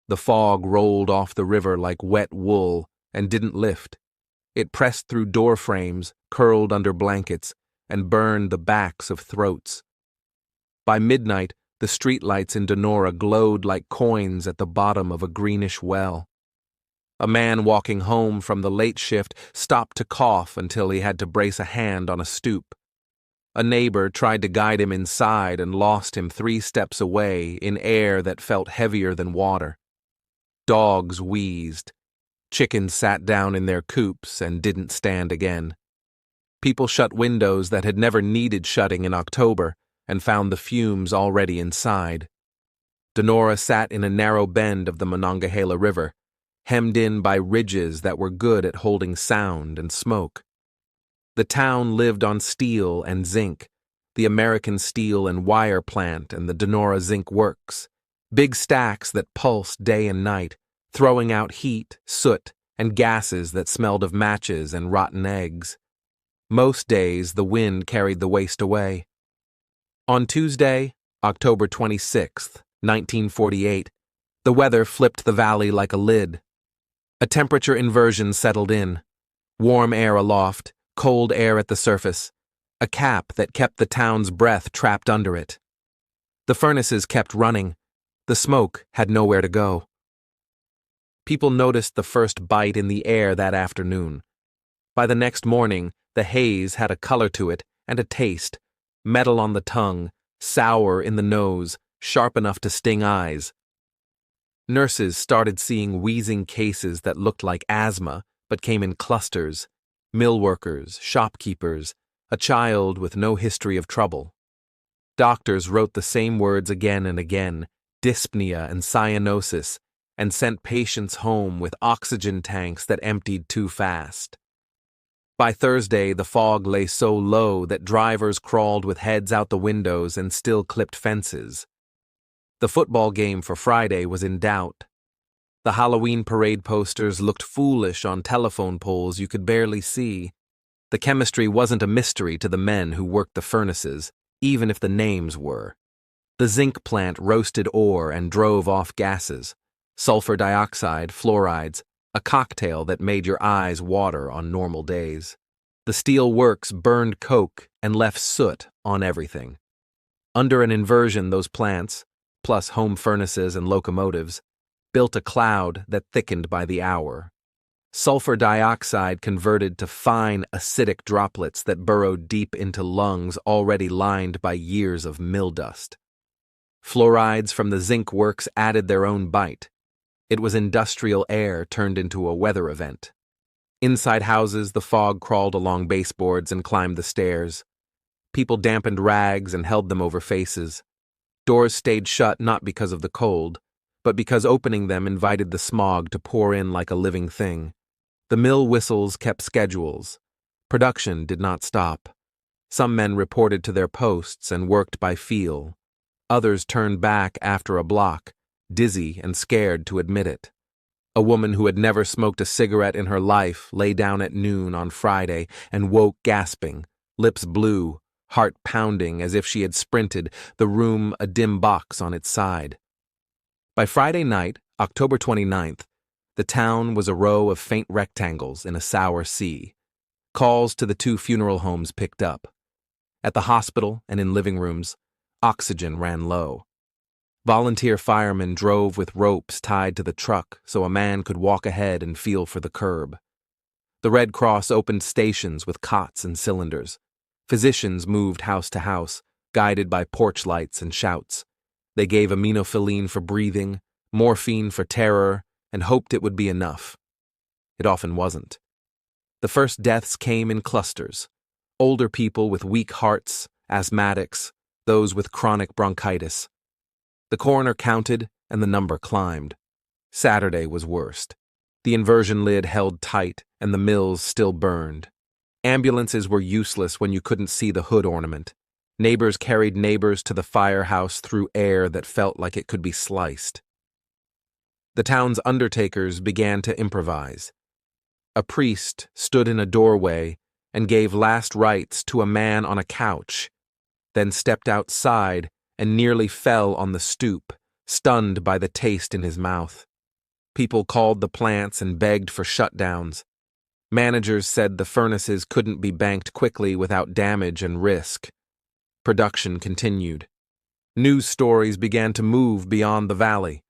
The fog rolled off the river like wet wool and didn't lift. It pressed through door frames, curled under blankets, and burned the backs of throats. By midnight, the streetlights in Donora glowed like coins at the bottom of a greenish well. A man walking home from the late shift stopped to cough until he had to brace a hand on a stoop. A neighbor tried to guide him inside and lost him 3 steps away in air that felt heavier than water. Dogs wheezed. Chickens sat down in their coops and didn't stand again. People shut windows that had never needed shutting in October and found the fumes already inside. Donora sat in a narrow bend of the Monongahela River, hemmed in by ridges that were good at holding sound and smoke. The town lived on steel and zinc, the American Steel and Wire Plant and the Donora Zinc Works, big stacks that pulsed day and night, throwing out heat, soot, and gases that smelled of matches and rotten eggs. Most days the wind carried the waste away. On Tuesday, October 26th, 1948, the weather flipped the valley like a lid. A temperature inversion settled in. Warm air aloft, cold air at the surface, a cap that kept the town's breath trapped under it. The furnaces kept running. The smoke had nowhere to go. People noticed the first bite in the air that afternoon. By the next morning, the haze had a color to it and a taste, metal on the tongue, sour in the nose, sharp enough to sting eyes. Nurses started seeing wheezing cases that looked like asthma but came in clusters. Mill workers, shopkeepers, a child with no history of trouble. Doctors wrote the same words again and again, dyspnea and cyanosis, and sent patients home with oxygen tanks that emptied too fast. By Thursday, the fog lay so low that drivers crawled with heads out the windows and still clipped fences. The football game for Friday was in doubt. The Halloween parade posters looked foolish on telephone poles you could barely see. The chemistry wasn't a mystery to the men who worked the furnaces, even if the names were. The zinc plant roasted ore and drove off gases. Sulfur dioxide, fluorides, a cocktail that made your eyes water on normal days. The steel works burned coke and left soot on everything. Under an inversion, those plants, plus home furnaces and locomotives, built a cloud that thickened by the hour. Sulfur dioxide converted to fine acidic droplets that burrowed deep into lungs already lined by years of mill dust. Fluorides from the zinc works added their own bite. It was industrial air turned into a weather event. Inside houses, the fog crawled along baseboards and climbed the stairs. People dampened rags and held them over faces. Doors stayed shut not because of the cold, but because opening them invited the smog to pour in like a living thing. The mill whistles kept schedules. Production did not stop. Some men reported to their posts and worked by feel. Others turned back after a block, dizzy and scared to admit it. A woman who had never smoked a cigarette in her life lay down at noon on Friday and woke gasping, lips blue, heart pounding as if she had sprinted, the room a dim box on its side. By Friday night, October 29th, the town was a row of faint rectangles in a sour sea. Calls to the 2 funeral homes picked up. At the hospital and in living rooms, oxygen ran low. Volunteer firemen drove with ropes tied to the truck so a man could walk ahead and feel for the curb. The Red Cross opened stations with cots and cylinders. Physicians moved house to house, guided by porch lights and shouts. They gave aminophylline for breathing, morphine for terror, and hoped it would be enough. It often wasn't. The first deaths came in clusters. Older people with weak hearts, asthmatics, those with chronic bronchitis. The coroner counted, and the number climbed. Saturday was worst. The inversion lid held tight, and the mills still burned. Ambulances were useless when you couldn't see the hood ornament. Neighbors carried neighbors to the firehouse through air that felt like it could be sliced. The town's undertakers began to improvise. A priest stood in a doorway and gave last rites to a man on a couch, then stepped outside and nearly fell on the stoop, stunned by the taste in his mouth. People called the plants and begged for shutdowns. Managers said the furnaces couldn't be banked quickly without damage and risk. Production continued. News stories began to move beyond the valley.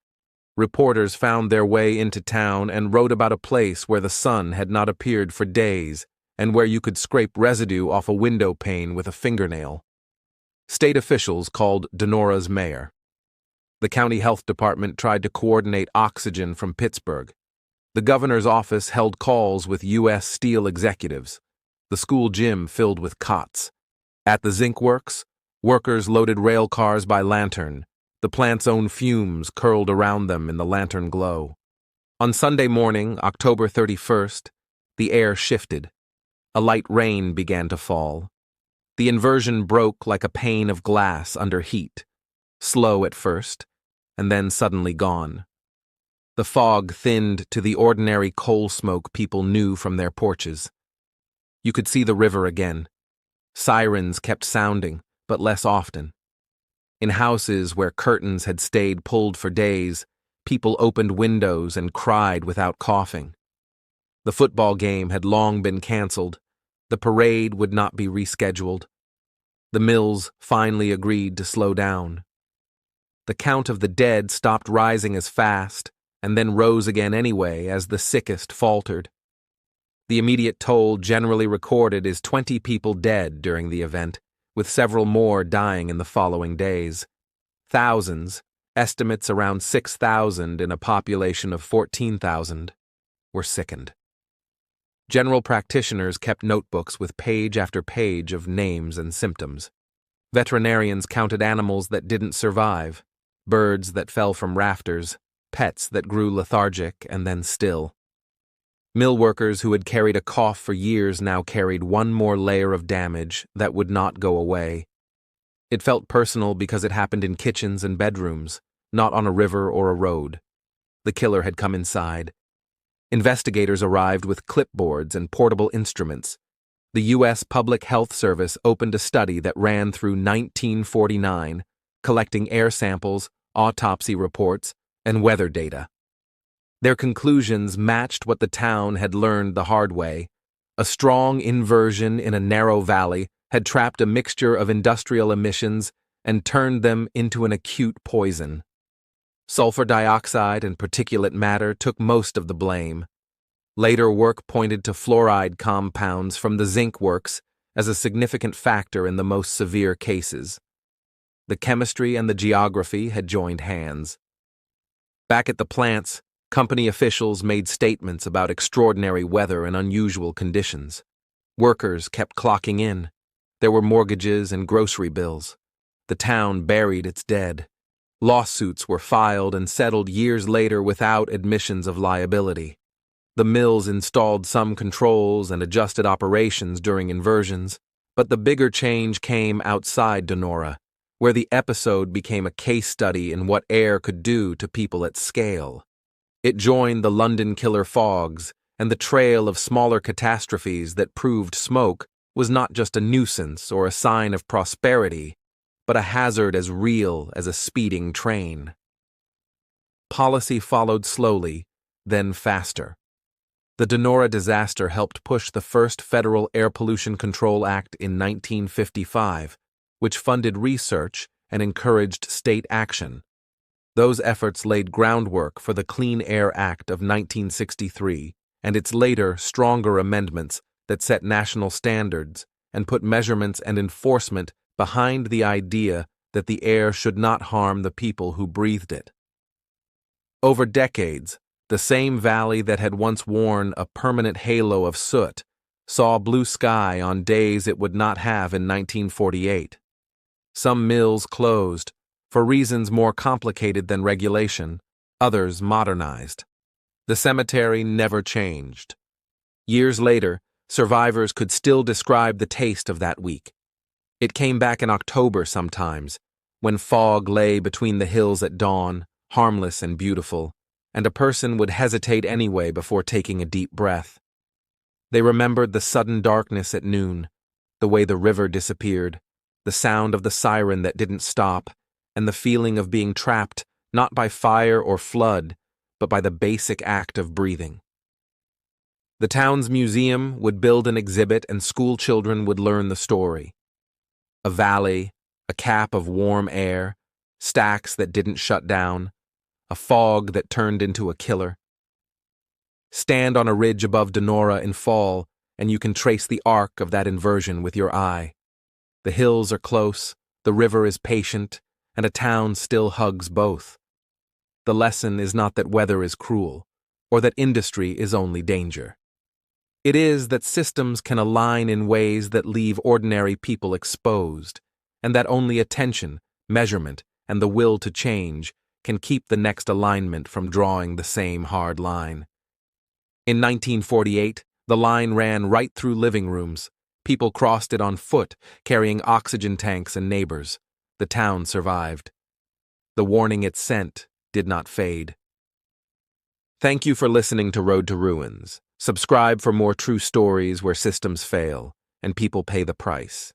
Reporters found their way into town and wrote about a place where the sun had not appeared for days and where you could scrape residue off a window pane with a fingernail. State officials called Donora's mayor. The county health department tried to coordinate oxygen from Pittsburgh. The governor's office held calls with U.S. Steel executives. The school gym filled with cots. At the zinc works, workers loaded rail cars by lantern. The plant's own fumes curled around them in the lantern glow. On Sunday morning, October 31st, the air shifted. A light rain began to fall. The inversion broke like a pane of glass under heat, slow at first, and then suddenly gone. The fog thinned to the ordinary coal smoke people knew from their porches. You could see the river again. Sirens kept sounding, but less often. In houses where curtains had stayed pulled for days, people opened windows and cried without coughing. The football game had long been canceled. The parade would not be rescheduled. The mills finally agreed to slow down. The count of the dead stopped rising as fast, and then rose again anyway as the sickest faltered. The immediate toll generally recorded is 20 people dead during the event, with several more dying in the following days. Thousands, estimates around 6,000 in a population of 14,000, were sickened. General practitioners kept notebooks with page after page of names and symptoms. Veterinarians counted animals that didn't survive, birds that fell from rafters, pets that grew lethargic and then still. Mill workers who had carried a cough for years now carried one more layer of damage that would not go away. It felt personal because it happened in kitchens and bedrooms, not on a river or a road. The killer had come inside. Investigators arrived with clipboards and portable instruments. The U.S. Public Health Service opened a study that ran through 1949, collecting air samples, autopsy reports, and weather data. Their conclusions matched what the town had learned the hard way. A strong inversion in a narrow valley had trapped a mixture of industrial emissions and turned them into an acute poison. Sulfur dioxide and particulate matter took most of the blame. Later work pointed to fluoride compounds from the zinc works as a significant factor in the most severe cases. The chemistry and the geography had joined hands. Back at the plants, company officials made statements about extraordinary weather and unusual conditions. Workers kept clocking in. There were mortgages and grocery bills. The town buried its dead. Lawsuits were filed and settled years later without admissions of liability. The mills installed some controls and adjusted operations during inversions, but the bigger change came outside Donora, where the episode became a case study in what air could do to people at scale. It joined the London killer fogs and the trail of smaller catastrophes that proved smoke was not just a nuisance or a sign of prosperity, but a hazard as real as a speeding train. Policy followed slowly, then faster. The Donora disaster helped push the first Federal Air Pollution Control Act in 1955, which funded research and encouraged state action. Those efforts laid groundwork for the Clean Air Act of 1963 and its later, stronger amendments that set national standards and put measurements and enforcement behind the idea that the air should not harm the people who breathed it. Over decades, the same valley that had once worn a permanent halo of soot saw blue sky on days it would not have in 1948. Some mills closed, for reasons more complicated than regulation, others modernized. The cemetery never changed. Years later, survivors could still describe the taste of that week. It came back in October sometimes, when fog lay between the hills at dawn, harmless and beautiful, and a person would hesitate anyway before taking a deep breath. They remembered the sudden darkness at noon, the way the river disappeared, the sound of the siren that didn't stop, and the feeling of being trapped not by fire or flood, but by the basic act of breathing. The town's museum would build an exhibit and school children would learn the story. A valley, a cap of warm air, stacks that didn't shut down, a fog that turned into a killer. Stand on a ridge above Donora in fall, and you can trace the arc of that inversion with your eye. The hills are close, the river is patient, and a town still hugs both. The lesson is not that weather is cruel, or that industry is only danger. It is that systems can align in ways that leave ordinary people exposed, and that only attention, measurement, and the will to change can keep the next alignment from drawing the same hard line. In 1948, the line ran right through living rooms. People crossed it on foot, carrying oxygen tanks and neighbors. The town survived. The warning it sent did not fade. Thank you for listening to Road to Ruins. Subscribe for more true stories where systems fail and people pay the price.